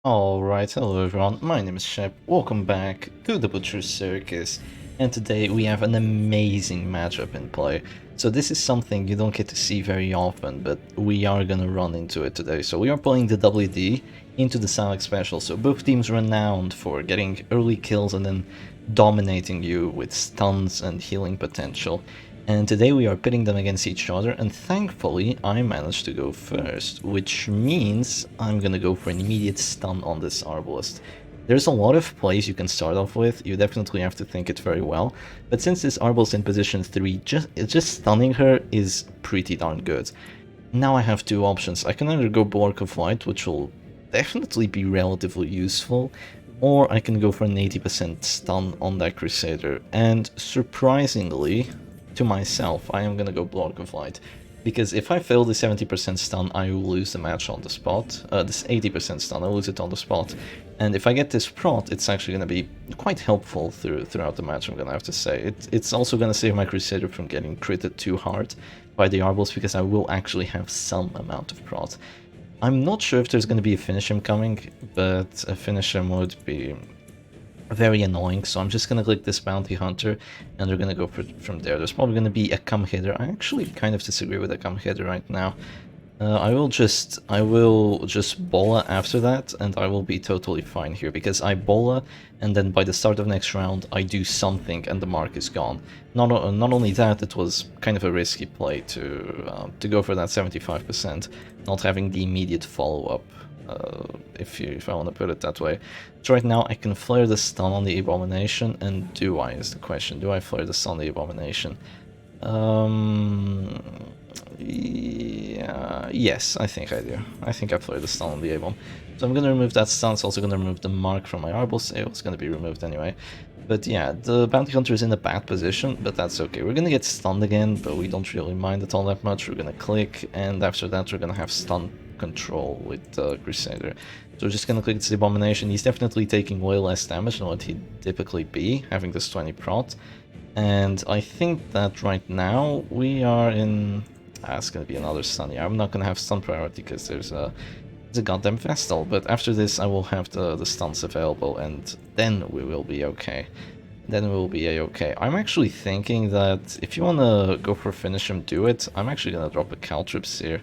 Alright, hello everyone, my name is Shep, welcome back to the Butcher's Circus, and today we have an amazing matchup in play. So this is something you don't get to see very often, but we are gonna run into it today. So we are playing the WD into the Scylaac special, so both teams renowned for getting early kills and then dominating you with stuns and healing potential. And today we are pitting them against each other, and thankfully I managed to go first, which means I'm gonna go for an immediate stun on this Arbalest. There's a lot of plays you can start off with, you definitely have to think it very well, but since this Arbalest in position 3, just stunning her is pretty darn good. Now I have two options. I can either go Block of Light, which will definitely be relatively useful, or I can go for an 80% stun on that Crusader, and surprisingly, to myself, I am gonna go Block of Light, because if I fail the 70% stun, I will lose the match on the spot. This 80% stun, I'll lose it on the spot. And if I get this prot, it's actually gonna be quite helpful throughout the match, I'm gonna have to say. It's also gonna save my Crusader from getting critted too hard by the Arbals, because I will actually have some amount of prot. I'm not sure if there's gonna be a finish him coming, but a finish him would be very annoying, so I'm just gonna click this bounty hunter and they're gonna go from there. There's probably gonna be a come hitter. I actually kind of disagree with a come hitter right now. I will just bola after that, and I will be totally fine here, because I bola, and then by the start of next round I do something and the mark is gone. Not only that, it was kind of a risky play to go for that 75%, not having the immediate follow-up. If I want to put it that way. So right now I can flare the stun on the Abomination, and do I, is the question. Do I flare the stun on the Abomination? Yeah, yes, I think I do. I think I flare the stun on the Abom. So I'm gonna remove that stun, it's also gonna remove the mark from my Arbals. It's gonna be removed anyway. But yeah, the Bounty Hunter is in a bad position, but that's okay. We're gonna get stunned again, but we don't really mind it all that much. We're gonna click, and after that we're gonna have stun control with Crusader. So we're just gonna click the Abomination. He's definitely taking way less damage than what he'd typically be, having this 20 prot. And I think that right now we are in... it's gonna be another stun. Yeah, I'm not gonna have stun priority because there's a goddamn Vestal, but after this I will have the stuns available, and then we will be okay. Then we will be a-okay. I'm actually thinking that if you wanna go for finish him, do it. I'm actually gonna drop a Caltrips here,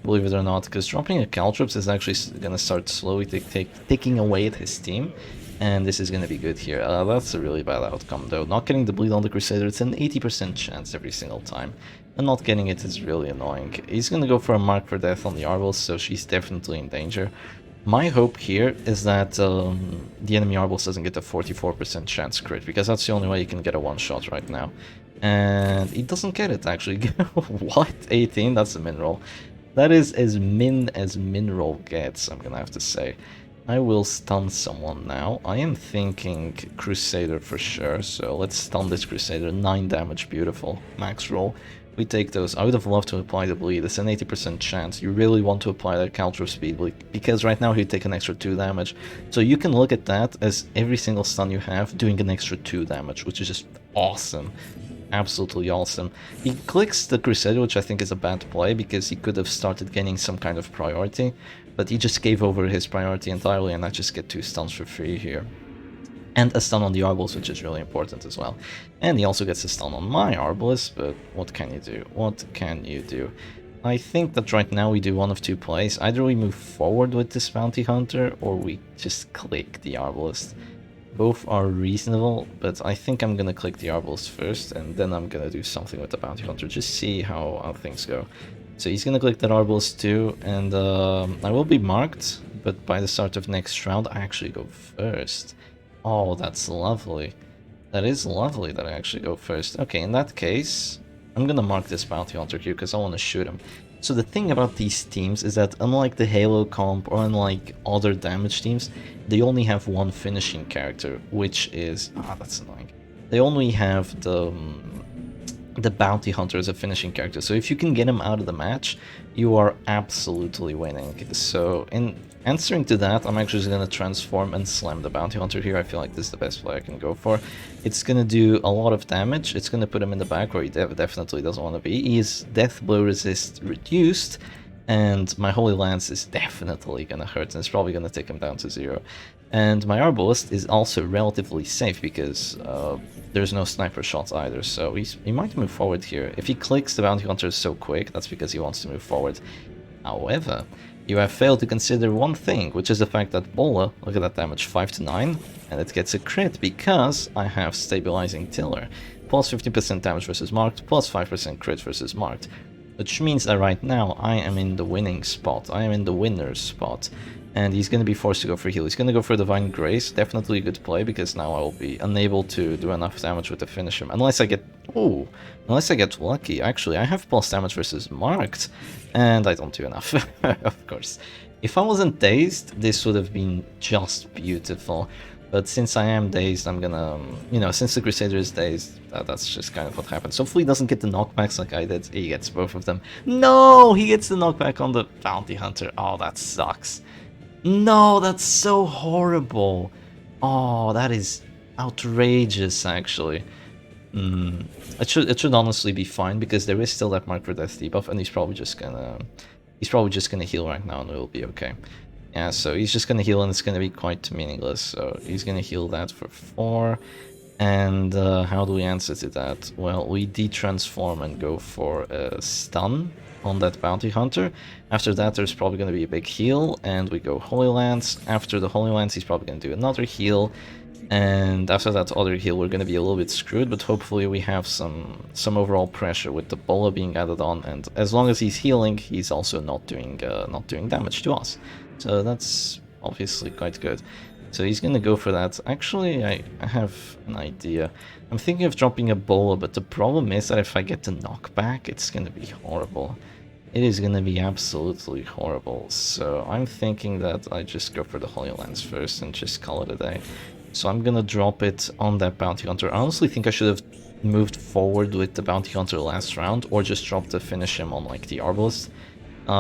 believe it or not, because dropping a Caltrips is actually gonna start slowly taking away at his team, and this is gonna be good here. That's a really bad outcome though. Not getting the bleed on the Crusader, it's an 80% chance every single time, and not getting it is really annoying. He's gonna go for a mark for death on the Arbals, so she's definitely in danger. My hope here is that the enemy Arbals doesn't get a 44% chance crit, because that's the only way you can get a one-shot right now. And he doesn't get it, actually. What? 18? That's a min-roll. That is as min-roll gets, I'm gonna have to say. I will stun someone now. I am thinking Crusader for sure, so let's stun this Crusader. 9 damage, beautiful. Max roll. We take those. I would have loved to apply the bleed. It's an 80% chance. You really want to apply that counter speed, because right now he'd take an extra 2 damage. So you can look at that as every single stun you have doing an extra 2 damage, which is just awesome. Absolutely awesome. He clicks the Crusader, which I think is a bad play, because he could have started gaining some kind of priority, but he just gave over his priority entirely, and I just get 2 stuns for free here. And a stun on the Arbals, which is really important as well. And he also gets a stun on my Arbalest, but what can you do? What can you do? I think that right now we do one of two plays. Either we move forward with this Bounty Hunter, or we just click the Arbalest. Both are reasonable, but I think I'm gonna click the Arbalest first, and then I'm gonna do something with the Bounty Hunter, just see how things go. So he's gonna click that Arbalest too, and I will be marked, but by the start of next round I actually go first. Oh, that's lovely. That is lovely that I actually go first. Okay, in that case, I'm gonna mark this Bounty Hunter here because I want to shoot him. So the thing about these teams is that unlike the Halo comp or unlike other damage teams, they only have one finishing character, which is... that's annoying. They only have the Bounty Hunter as a finishing character, so if you can get him out of the match, you are absolutely winning. So in answering to that, I'm actually going to transform and slam the Bounty Hunter here. I feel like this is the best play I can go for. It's going to do a lot of damage. It's going to put him in the back where he definitely doesn't want to be. He is death blow resist reduced, and my Holy Lance is definitely gonna hurt, and it's probably gonna take him down to 0. And my Arbalist is also relatively safe because there's no sniper shots either, so he might move forward here. If he clicks the Bounty Hunter so quick, that's because he wants to move forward. However, you have failed to consider one thing, which is the fact that Bola, look at that damage, 5 to 9, and it gets a crit because I have Stabilizing Tiller. Plus 50% damage versus marked, plus 5% crit versus marked. Which means that right now I am in the winning spot, I am in the winner's spot. And he's going to be forced to go for heal. He's going to go for Divine Grace, definitely a good play, because now I will be unable to do enough damage with the finish him. Unless I get... Ooh, unless I get lucky. Actually, I have plus damage versus marked, and I don't do enough, of course. If I wasn't dazed, this would have been just beautiful. But since I am dazed, I'm gonna... You know, since the Crusader is dazed, that's just kind of what happens. Hopefully he doesn't get the knockbacks like I did. He gets both of them. No! He gets the knockback on the Bounty Hunter. Oh, that sucks. No, that's so horrible. Oh, that is outrageous, actually. It should honestly be fine because there is still that Mark for Death debuff, and he's probably just gonna heal right now, and it will be okay. Yeah, so he's just gonna heal, and it's gonna be quite meaningless. So he's gonna heal that for 4. And how do we answer to that? Well, we de-transform and go for a stun on that Bounty Hunter. After that, there's probably going to be a big heal, and we go Holy Lance. After the Holy Lance, he's probably going to do another heal, and after that other heal, we're going to be a little bit screwed, but hopefully we have some overall pressure with the Bola being added on, and as long as he's healing, he's also not doing damage to us. So that's obviously quite good. So he's going to go for that. Actually, I have an idea. I'm thinking of dropping a Bola, but the problem is that if I get the knockback, it's going to be horrible. It is going to be absolutely horrible. So I'm thinking that I just go for the Holy Lance first and just call it a day. So I'm going to drop it on that Bounty Hunter. I honestly think I should have moved forward with the Bounty Hunter last round, or just dropped to finish him on like the Arbalist.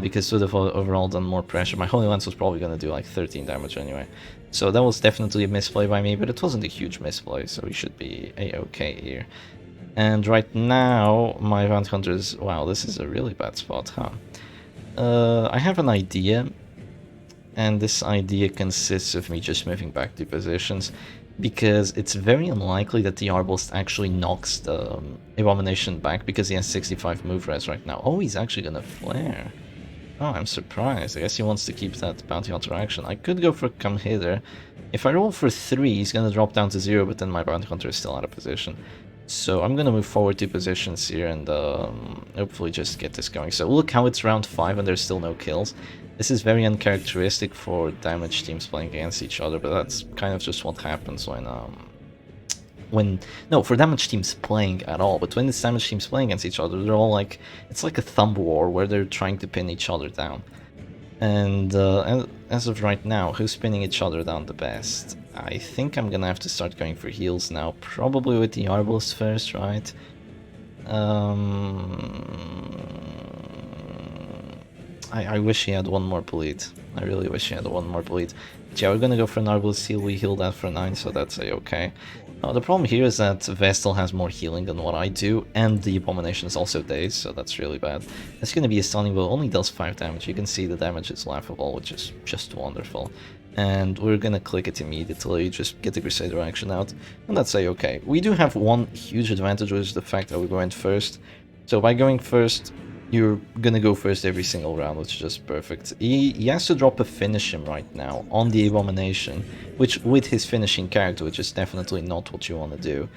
Because it would have overall done more pressure. My Holy Lance was probably going to do like 13 damage anyway. So that was definitely a misplay by me, but it wasn't a huge misplay, so we should be a-okay here. And right now, my Bounty Hunter is... Wow, this is a really bad spot, huh? I have an idea, and this idea consists of me just moving back to positions, because it's very unlikely that the Arbalist actually knocks the Abomination back, because he has 65 move res right now. Oh, he's actually gonna flare. Oh, I'm surprised. I guess he wants to keep that Bounty Hunter action. I could go for Come Hither. If I roll for 3, he's gonna drop down to 0, but then my Bounty Hunter is still out of position. So I'm gonna move forward 2 positions here and hopefully just get this going. So look how it's round 5 and there's still no kills. This is very uncharacteristic for damage teams playing against each other, but that's kind of just what happens when no, for damage teams playing at all, but when it's damage teams playing against each other, they're all like, it's like a thumb war where they're trying to pin each other down. And as of right now, who's pinning each other down the best? I think I'm gonna have to start going for heals now, probably with the Arbalist first, right? I wish he had one more bleed. I really wish he had one more bleed. But yeah, we're gonna go for an Arbalist heal. We healed that for 9, so that's a-okay. The problem here is that Vestal has more healing than what I do, and the Abomination is also dazed, so that's really bad. It's gonna be a stunning blow, only does 5 damage. You can see the damage is laughable, which is just wonderful. And we're gonna click it immediately, just get the Crusader action out, and that's a-okay. We do have one huge advantage, which is the fact that we're going first. So by going first, you're gonna go first every single round, which is just perfect. He has to drop a finish him right now on the Abomination, which with his finishing character, which is definitely not what you want to do.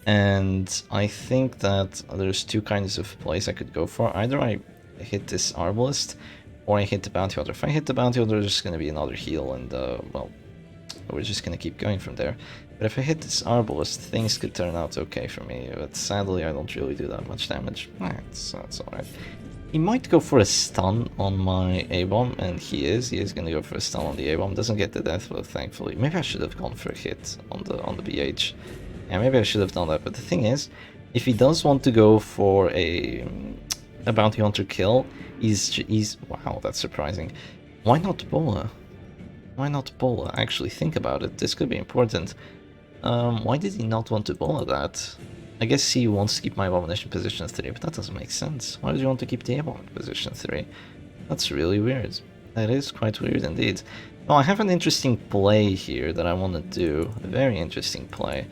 And I think that there's 2 kinds of plays I could go for. Either I hit this Arbalist, or I hit the Bounty Hunter. If I hit the Bounty Hunter, there's just gonna be another heal, and well, we're just gonna keep going from there. But if I hit this Arbalist, things could turn out okay for me, but sadly I don't really do that much damage. That's alright. He might go for a stun on my A-bomb, and he is gonna go for a stun on the A-bomb. Doesn't get the death blow, thankfully. Maybe I should have gone for a hit on the BH. Yeah, maybe I should have done that, but the thing is, if he does want to go for a Bounty Hunter kill, he's... Wow, that's surprising. Why not Bola? Why not Bola? Actually, think about it. This could be important. Why did he not want to Bola that? I guess he wants to keep my Abomination position 3, but that doesn't make sense. Why does he want to keep the Abomination position 3? That's really weird. That is quite weird indeed. Well, I have an interesting play here that I want to do. A very interesting play.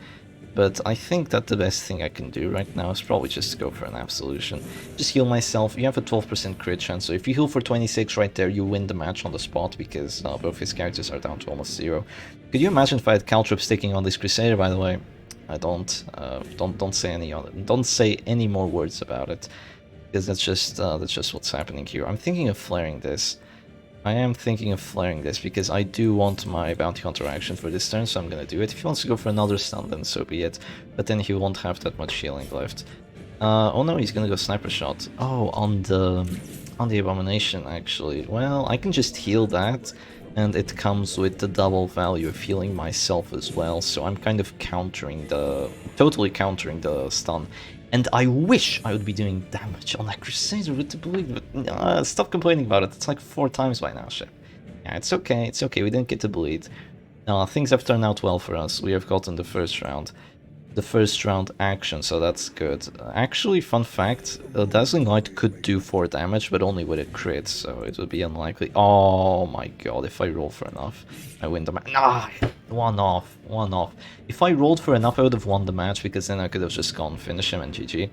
But I think that the best thing I can do right now is probably just go for an absolution. Just heal myself. You have a 12% crit chance, so if you heal for 26 right there, you win the match on the spot because both his characters are down to almost 0. Could you imagine if I had Caltrops taking on this Crusader, by the way? I don't say any other, don't say any more words about it, because that's just what's happening here. I'm thinking of flaring this. I am thinking of flaring this because I do want my Bounty Hunter action for this turn, so I'm gonna do it. If he wants to go for another stun, then so be it. But then he won't have that much healing left. Oh no, he's gonna go Sniper Shot. Oh, on the Abomination actually. Well, I can just heal that. And it comes with the double value of healing myself as well, so I'm kind of totally countering the stun. And I wish I would be doing damage on that Crusader with the bleed, but stop complaining about it, it's like 4 times by now, Shep. Yeah, it's okay, we didn't get to bleed. Things have turned out well for us, we have gotten the first round action, so that's good. Actually, fun fact, Dazzling Light could do 4 damage, but only with a crit, so it would be unlikely. Oh my god, if I roll for enough, I win the match. Nah, one off. If I rolled for enough, I would have won the match, because then I could have just gone finish him and GG.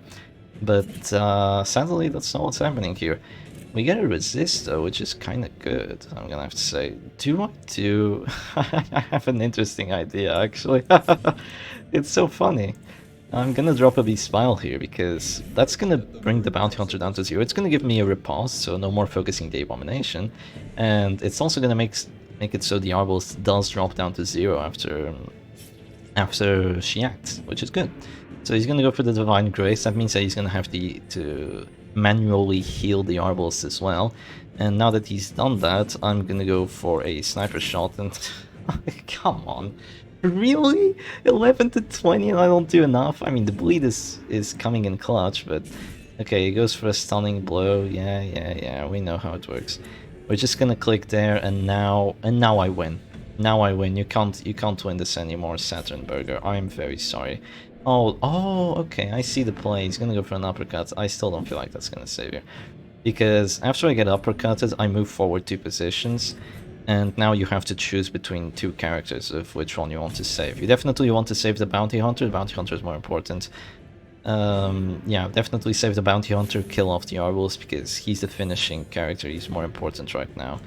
But sadly, that's not what's happening here. We get a resist though, which is kind of good, I'm gonna have to say. Do I do... I have an interesting idea, actually. It's so funny. I'm gonna drop a B-Spile here, because that's gonna bring the Bounty Hunter down to 0. It's gonna give me a riposte, so no more focusing the Abomination. And it's also gonna make it so the Arbalist does drop down to 0 after she acts, which is good. So he's gonna go for the Divine Grace. That means that he's gonna have to manually heal the Arbalist as well. And now that he's done that, I'm gonna go for a Sniper Shot and... Come on. Really? 11 to 20 and I don't do enough? I mean, the bleed is coming in clutch, but... Okay, he goes for a Stunning Blow. Yeah, we know how it works. We're just gonna click there, and now I win. Now I win. You can't win this anymore, Saturn Burger. I'm very sorry. Oh, okay, I see the play. He's gonna go for an uppercut. I still don't feel like that's gonna save you. Because after I get uppercutted, I move forward 2 positions, and now you have to choose between 2 characters of which one you want to save. You definitely want to save the Bounty Hunter. The Bounty Hunter is more important. Yeah, definitely save the Bounty Hunter, kill off the Arbalist, because he's the finishing character. He's more important right now.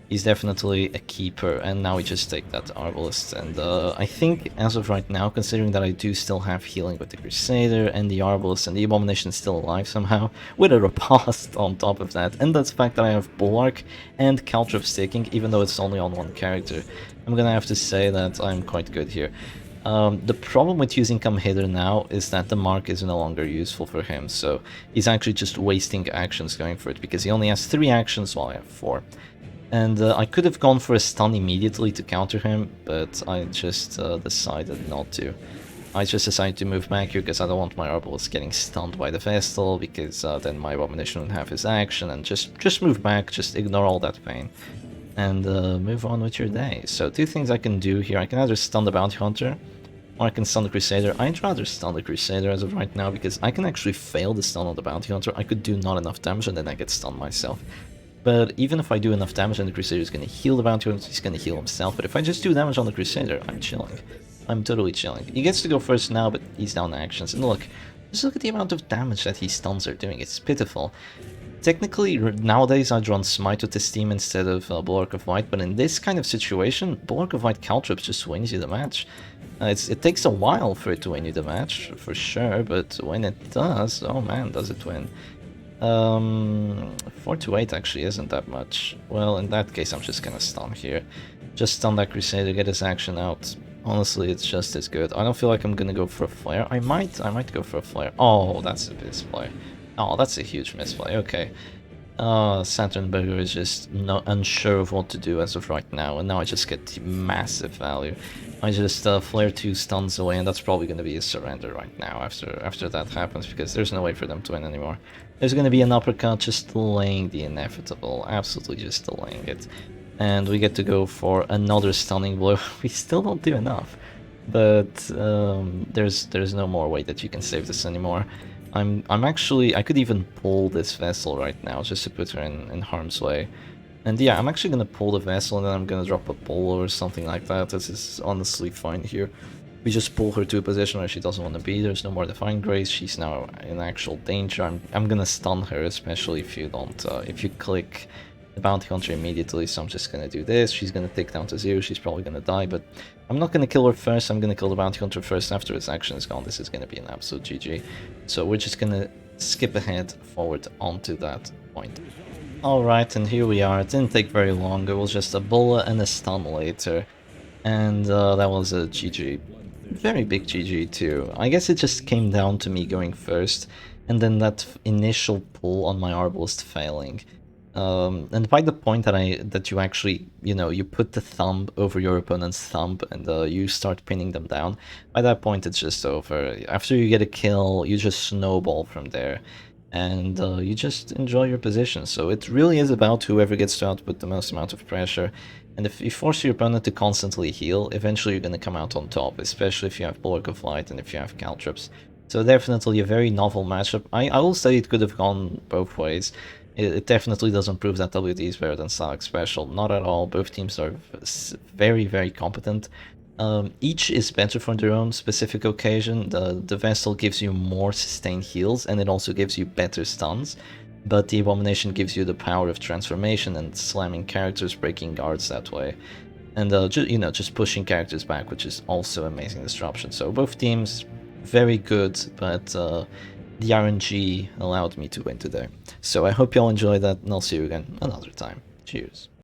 He's definitely a keeper, and now we just take that Arbalist. And I think, as of right now, considering that I do still have healing with the Crusader and the Arbalist, and the Abomination is still alive somehow, with a riposte on top of that, and that's the fact that I have Bulwark and Caltrops taking, even though it's only on 1 character, I'm gonna have to say that I'm quite good here. The problem with using Come Hither now is that the mark is no longer useful for him, so he's actually just wasting actions going for it, because he only has 3 actions while I have 4. And I could have gone for a stun immediately to counter him, but I just decided not to. I just decided to move back here because I don't want my Arbalist getting stunned by the Vestal, because then my Abomination wouldn't have his action, and just move back, just ignore all that pain. And move on with your day. So 2 things I can do here. I can either stun the Bounty Hunter, or I can stun the Crusader. I'd rather stun the Crusader as of right now, because I can actually fail the stun on the Bounty Hunter. I could do not enough damage and then I get stunned myself. But even if I do enough damage and the Crusader is going to heal the Bounty Hunter, he's going to heal himself. But if I just do damage on the Crusader, I'm chilling. I'm totally chilling. He gets to go first now, but he's down to actions. And look, just look at the amount of damage that his stuns are doing. It's pitiful. Technically, nowadays I'd run Smite with this team instead of Bulwark of White, but in this kind of situation, Bulwark of White Caltrops just wins you the match. It takes a while for it to win you the match, for sure, but when it does, oh man, does it win. 4 to 8 actually isn't that much. Well, in that case, I'm just gonna stun here. Just stun that Crusader, get his action out. Honestly, it's just as good. I don't feel like I'm gonna go for a flare. I might go for a flare. Oh, that's a misplay. Oh, that's a huge misplay. Okay. Saturn Burger is just unsure of what to do as of right now, and now I just get massive value. I just flare 2 stuns away, and that's probably going to be a surrender right now after that happens, because there's no way for them to win anymore. There's going to be an uppercut just delaying the inevitable, absolutely just delaying it. And we get to go for another stunning blow. We still don't do enough, but there's no more way that you can save this anymore. I'm actually, I could even pull this vessel right now just to put her in harm's way. And yeah, I'm actually gonna pull the vessel and then I'm gonna drop a polo or something like that. This is honestly fine here. We just pull her to a position where she doesn't want to be. There's no more Divine Grace. She's now in actual danger. I'm gonna stun her, especially if you don't, if you click the Bounty Hunter immediately. So I'm just gonna do this. She's gonna tick down to 0. She's probably gonna die, but I'm not gonna kill her first. I'm gonna kill the Bounty Hunter first. After its action is gone, this is gonna be an absolute GG. So we're just gonna skip ahead forward onto that point. Alright, and here we are. It didn't take very long. It was just a bullet and a stun later. And that was a GG. Very big GG too. I guess it just came down to me going first, and then that initial pull on my Arbalist failing. And by the point that you actually, you know, you put the thumb over your opponent's thumb and you start pinning them down, by that point it's just over. After you get a kill, you just snowball from there. And you just enjoy your position. So it really is about whoever gets to output the most amount of pressure. And if you force your opponent to constantly heal, eventually you're going to come out on top, especially if you have Bulwark of Light and if you have Caltrops. So definitely a very novel matchup. I will say it could have gone both ways. It definitely doesn't prove that WD is better than Scylaac Special. Not at all. Both teams are very, very competent. Each is better for their own specific occasion. The Vessel gives you more sustained heals, and it also gives you better stuns. But the Abomination gives you the power of transformation and slamming characters, breaking guards that way. And just pushing characters back, which is also amazing disruption. So both teams, very good, but the RNG allowed me to win today. So I hope y'all enjoyed that, and I'll see you again another time. Cheers.